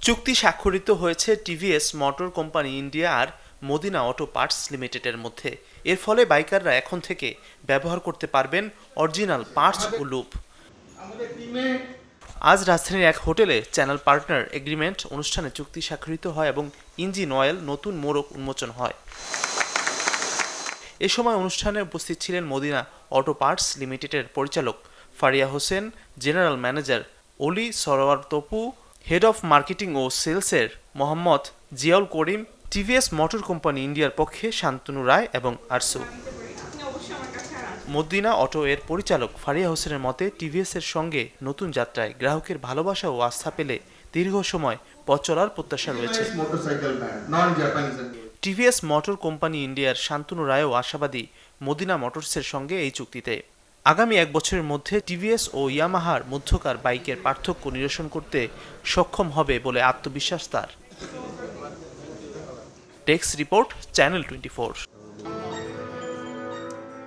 চুক্তি স্বাক্ষরিত হয়েছে টিভিএস মোটর কোম্পানি ইন্ডিয়া আর মদিনা অটো পার্টস লিমিটেডের মধ্যে। এর ফলে বাইকাররা এখন থেকে ব্যবহার করতে পারবেন অরিজিনাল পার্টস ও লুপ। আজ রাজধানীর এক হোটেলে চ্যানেল পার্টনার এগ্রিমেন্ট অনুষ্ঠানে চুক্তি স্বাক্ষরিত হয় এবং ইঞ্জিন অয়েল নতুন মোড়ক উন্মোচন হয়। এ সময় অনুষ্ঠানে উপস্থিত ছিলেন মদিনা অটো পার্টস লিমিটেডের পরিচালক Faria Hossain, general manager Oli Sarwar Tapu, head of marketing ও সেলসের Mohammad Ziaul Karim, TVS motor company ইন্ডিয়ার পক্ষে শান্তনু রায় এবং আরসু। মদিনা অটো এর পরিচালক ফারিয়া হোসেনের মতে, টিভিএস এর সঙ্গে নতুন যাত্রায় গ্রাহকের ভালোবাসা ও আস্থা পেলে দীর্ঘ সময় পথ চলার প্রত্যাশা রয়েছে। টিভিএস মোটর কোম্পানি ইন্ডিয়ার শান্তনু রায়ও আশাবাদী মদিনা মোটরসের সঙ্গে এই চুক্তিতে। আগামী এক বছরের মধ্যে টিভিএস ও ইয়ামাহার মধ্যকার বাইকের পার্থক্য নিরসন করতে সক্ষম হবে বলে আত্মবিশ্বাস তার। Desk report, channel 24।